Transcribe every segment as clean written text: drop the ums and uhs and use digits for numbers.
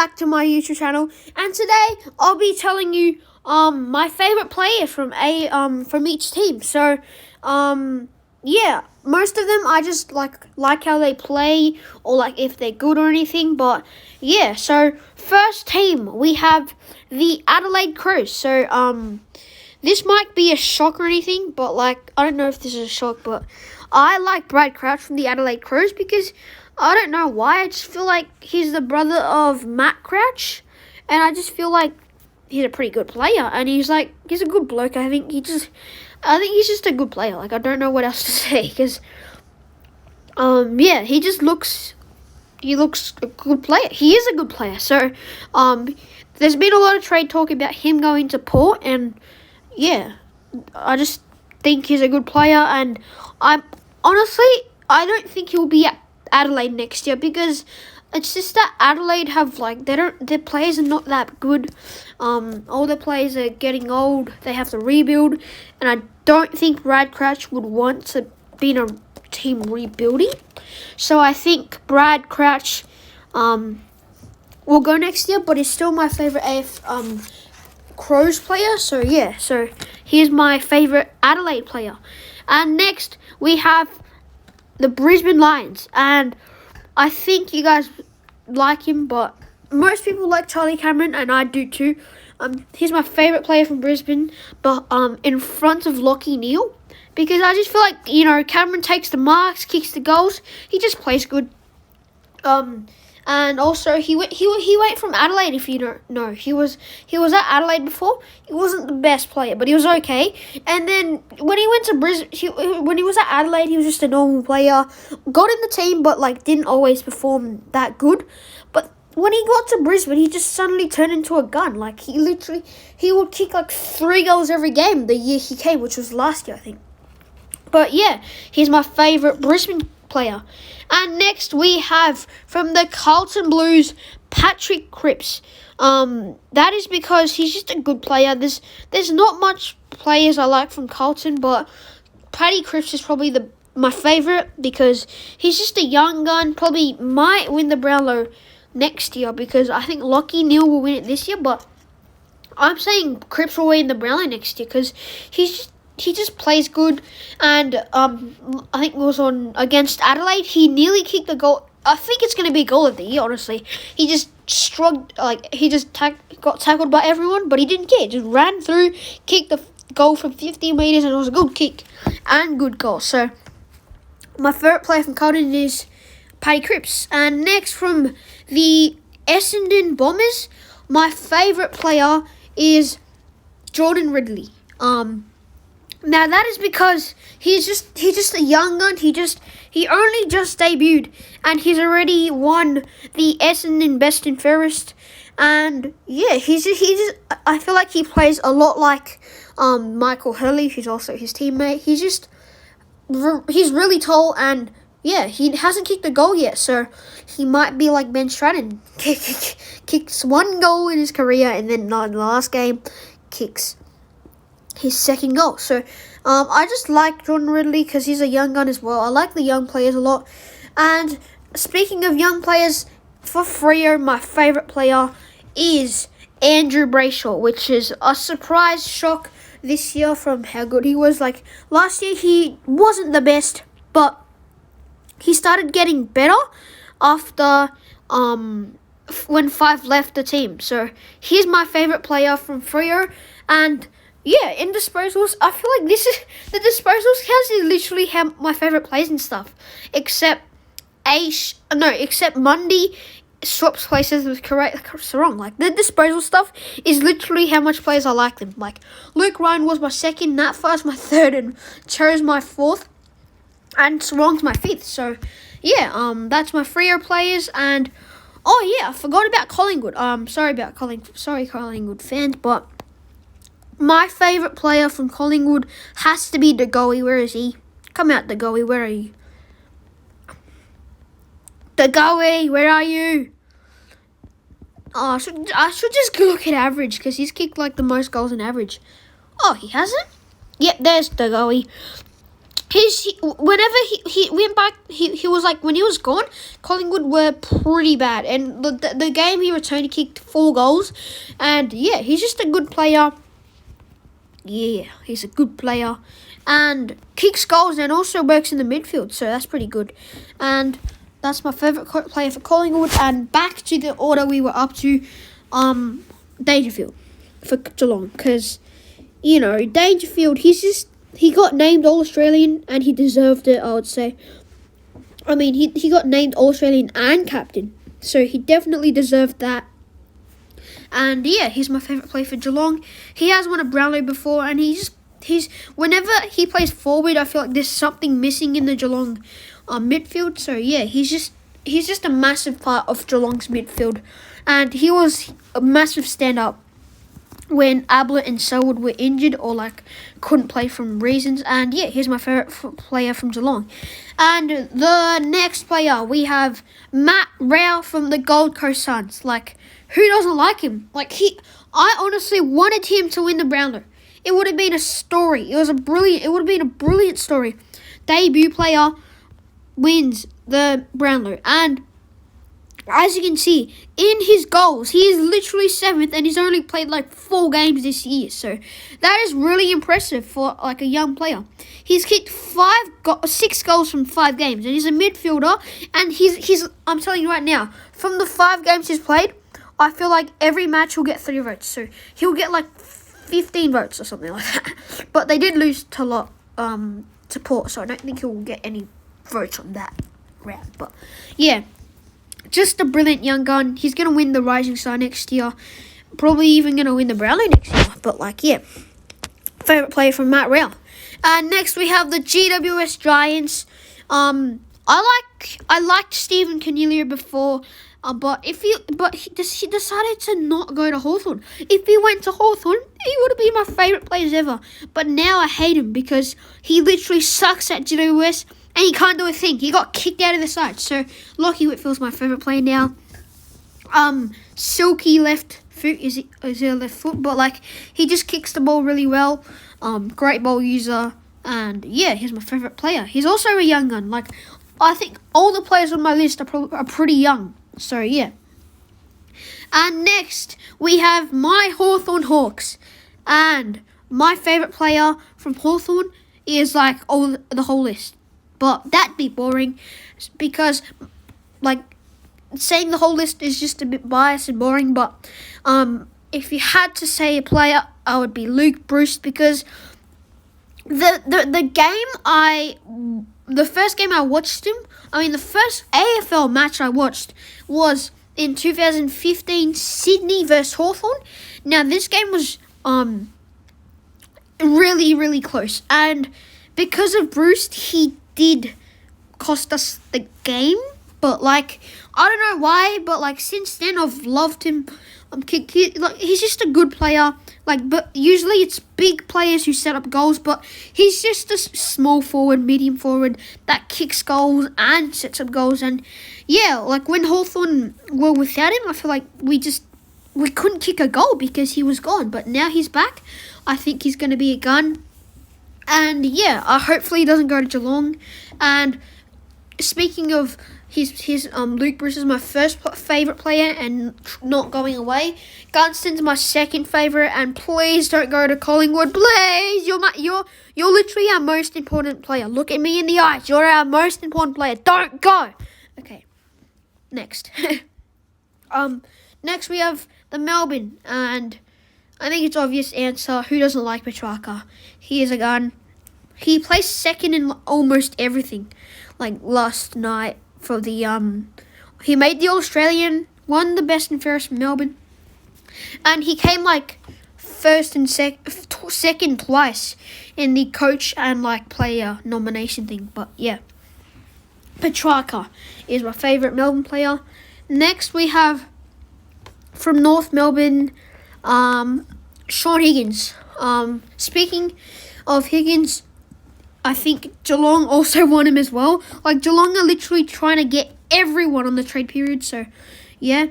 back to my YouTube channel, and today I'll be telling you my favorite player from each team. So yeah, most of them I just like how they play, or like if they're good or anything. But yeah, so first team we have the Adelaide Crows. So this might be a shock or anything, but like I don't know if this is a shock, but I like Brad Crouch from the Adelaide Crows because I don't know why. I just feel like he's the brother of Matt Crouch, and I just feel like he's a pretty good player, and he's a good bloke. I think he's just a good player. Like I don't know what else to say because yeah, he looks a good player. He is a good player. So there's been a lot of trade talk about him going to Port, and yeah, I just think he's a good player, and I don't think he'll be at Adelaide next year because it's just that Adelaide have their players are not that good. All their players are getting old. They have to rebuild, and I don't think Brad Crouch would want to be in a team rebuilding. So I think Brad Crouch will go next year, but he's still my favorite Crows player. So yeah, so here's my favorite Adelaide player. And next we have the Brisbane Lions, and I think you guys like him, but most people like Charlie Cameron, and I do too. He's my favorite player from Brisbane, but in front of Lachie Neale, because I just feel like Cameron takes the marks, kicks the goals. He just plays good. And also he went from Adelaide. If you don't know, he was at Adelaide before. He wasn't the best player, but he was okay. And then when he went to Brisbane, when he was at Adelaide, he was just a normal player. Got in the team, but didn't always perform that good. But when he got to Brisbane, he just suddenly turned into a gun. He would kick 3 goals every game the year he came, which was last year, I think. But yeah, he's my favourite Brisbane player. And next we have from the Carlton Blues, Patrick Cripps. That is because he's just a good player. There's not much players I like from Carlton, but Paddy Cripps is probably my favourite because he's just a young gun. Probably might win the Brownlow next year because I think Lachie Neale will win it this year, but I'm saying Cripps will win the Brownlow next year because he just plays good. And I think it was against Adelaide. He nearly kicked the goal. I think it's going to be goal of the year, honestly. He just struggled, he just got tackled by everyone, but he didn't care. He just ran through, kicked the goal from 50 metres, and it was a good kick and good goal. So my favourite player from Carlton is Paddy Cripps. And next from the Essendon Bombers, my favourite player is Jordan Ridley. Now that is because he's just a young gun. He only just debuted, and he's already won the Essendon Best and Fairest. And yeah, I feel like he plays a lot like Michael Hurley, who's also his teammate. He's really tall, and yeah, he hasn't kicked a goal yet, so he might be like Ben Stratton. Kicks 1 goal in his career, and then in the last game kicks his second goal. So I just like Jordan Ridley because he's a young gun as well. I like the young players a lot. And speaking of young players, for Freo, my favourite player is Andrew Brayshaw, which is a surprise shock this year from how good he was. Last year he wasn't the best, but he started getting better after when Five left the team. So he's my favourite player from Freo. And yeah, in disposals, I feel like the disposals counts is literally my favourite players and stuff. Except Mundy swaps places with Sarong. The disposal stuff is literally how much players I like them. Luke Ryan was my second, Nat Far's my third, and Cho's my fourth, and Sarong's my fifth. So yeah, that's my Freo players. And oh yeah, I forgot about Collingwood. Sorry Collingwood fans, but my favourite player from Collingwood has to be De Goey. Where is he? Come out, De Goey. Where are you? De Goey, where are you? Oh, I should just look at average because he's kicked the most goals in average. Oh, he hasn't? Yep, there's De Goey. Whenever he went back, he was like, when he was gone, Collingwood were pretty bad, and the game he returned, he kicked 4 goals, and yeah, he's just a good player. Yeah, he's a good player, and kicks goals, and also works in the midfield, so that's pretty good. And that's my favourite player for Collingwood. And back to the order we were up to, Dangerfield for Geelong, because Dangerfield, he got named All-Australian, and he deserved it, I would say. I mean, he got named All-Australian and captain, so he definitely deserved that. And yeah, he's my favourite player for Geelong. He has won a Brownlow before, and he's whenever he plays forward, I feel like there's something missing in the Geelong midfield. So yeah, he's just a massive part of Geelong's midfield, and he was a massive stand-up when Ablett and Selwood were injured or couldn't play from reasons. And yeah, he's my favourite player from Geelong. And the next player, we have Matt Rowell from the Gold Coast Suns. Who doesn't like him? I honestly wanted him to win the Brownlow. It would have been a story. It would have been a brilliant story. Debut player wins the Brownlow, and as you can see, in his goals, he is literally 7th, and he's only played 4 games this year. So that is really impressive for a young player. He's kicked 6 goals from 5 games, and he's a midfielder. And he's I'm telling you right now, from the 5 games he's played, I feel like every match he'll get 3 votes. So he'll get 15 votes or something like that. But they did lose to Port, so I don't think he'll get any votes on that round. But yeah, just a brilliant young gun. He's going to win the Rising Star next year. Probably even going to win the Brownlow next year. But yeah, favourite player from Matt Rowell. Next we have the GWS Giants. I liked Stephen Cornelia before, but he decided to not go to Hawthorn. If he went to Hawthorn, he would have been my favourite players ever. But now I hate him because he literally sucks at GWS. And he can't do a thing. He got kicked out of the side. So Lachie Whitfield's my favourite player now. Silky left foot. Is he a left foot? But he just kicks the ball really well. Great ball user. And yeah, he's my favourite player. He's also a young gun. I think all the players on my list are pretty young. So yeah. And next we have my Hawthorn Hawks. And my favourite player from Hawthorn is the whole list. But that'd be boring because, saying the whole list is just a bit biased and boring. But if you had to say a player, I would be Luke Bruce, because the first game I watched him, the first AFL match I watched was in 2015 Sydney versus Hawthorn. Now this game was really, really close, and because of Bruce, he did cost us the game, but I don't know why, but since then I've loved him. He's just a good player. But usually it's big players who set up goals, but he's just a small forward, medium forward that kicks goals and sets up goals. And yeah, when Hawthorn were without him, I feel like we couldn't kick a goal because he was gone. But now he's back. I think he's going to be a gun. And yeah, hopefully he doesn't go to Geelong. And speaking of his Luke Bruce is my first favourite player and not going away. Gunston's my second favourite, and please don't go to Collingwood. Please, you're literally our most important player. Look at me in the eyes. You're our most important player. Don't go. Okay, next. Next we have the Melbourne, and I think it's obvious answer. Who doesn't like Petrarca? He is a gun. He placed second in almost everything. Last night for the he made the All-Australian, won the best and fairest from Melbourne, and he came first and second twice in the coach and player nomination thing. But yeah, Petrarca is my favourite Melbourne player. Next we have from North Melbourne, Shaun Higgins. Speaking of Higgins, I think Geelong also want him as well. Geelong are literally trying to get everyone on the trade period. So, yeah.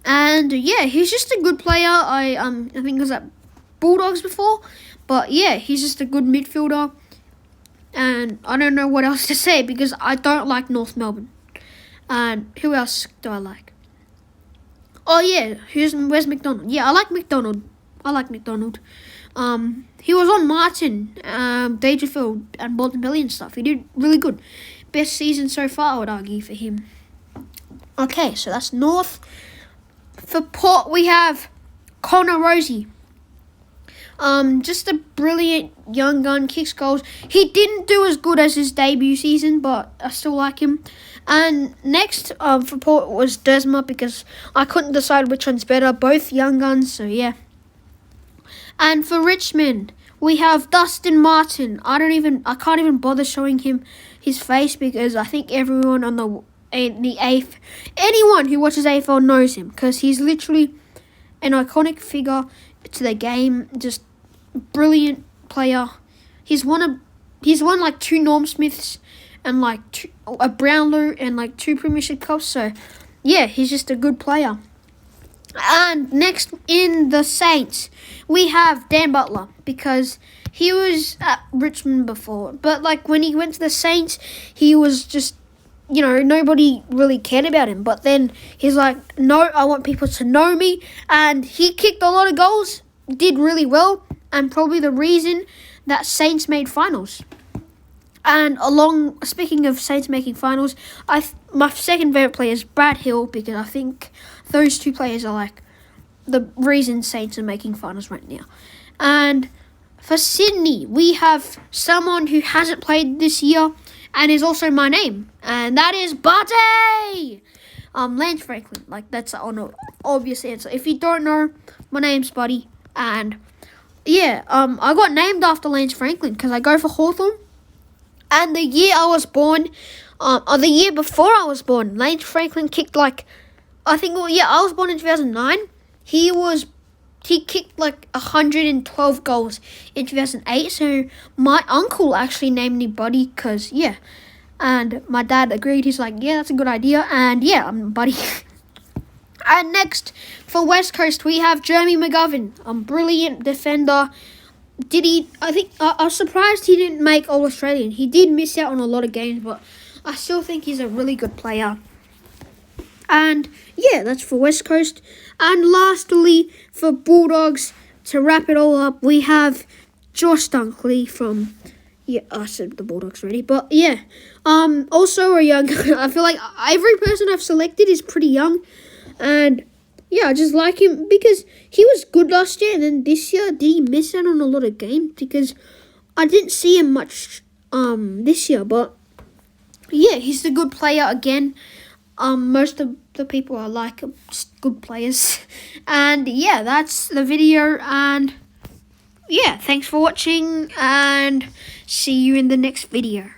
And, yeah, he's just a good player. I think he was at Bulldogs before. But, yeah, he's just a good midfielder. And I don't know what else to say because I don't like North Melbourne. And who else do I like? Oh yeah, where's McDonald? Yeah, I like McDonald. He was on Martin, Dangerfield, and Bontempelli and stuff. He did really good. Best season so far, I would argue, for him. Okay, so that's North. For Port, we have Connor Rosie. Just a brilliant young gun, kicks goals. He didn't do as good as his debut season, but I still like him. And next for Port was Desma because I couldn't decide which one's better. Both young guns, so yeah. And for Richmond, we have Dustin Martin. I can't even bother showing him his face because I think everyone on the anyone who watches AFL knows him because he's literally an iconic figure to the game. Just brilliant player. He's won like 2 Norm Smiths and like a Brownlow and like 2 Premiership Cups. So yeah, he's just a good player. And next in the Saints, we have Dan Butler because he was at Richmond before. But like when he went to the Saints, he was just, nobody really cared about him. But then he's like, no, I want people to know me. And he kicked a lot of goals, did really well, and probably the reason that Saints made finals. And speaking of Saints making finals, my second favourite player is Brad Hill because I think those 2 players are like the reason Saints are making finals right now. And for Sydney, we have someone who hasn't played this year and is also my name, and that is Buddy! Lance Franklin. Like, that's an obvious answer. If you don't know, my name's Buddy, and yeah, I got named after Lance Franklin because I go for Hawthorn. And the year I was born, or the year before I was born, Lance Franklin kicked I was born in 2009. He kicked like 112 goals in 2008. So my uncle actually named me Buddy because, yeah. And my dad agreed. He's like, yeah, that's a good idea. And yeah, I'm Buddy. And next, for West Coast, we have Jeremy McGovern, a brilliant defender. I was surprised he didn't make All-Australian. He did miss out on a lot of games, but I still think he's a really good player. And yeah, that's for West Coast. And lastly, for Bulldogs, to wrap it all up, we have Josh Dunkley from, yeah, I said the Bulldogs already, but yeah. Also a young, I feel like every person I've selected is pretty young. And yeah, I just like him because he was good last year, and then this year, did he miss out on a lot of games? Because I didn't see him much this year, but yeah, he's a good player again. Most of the people I like are just good players. And yeah, that's the video, and yeah, thanks for watching, and see you in the next video.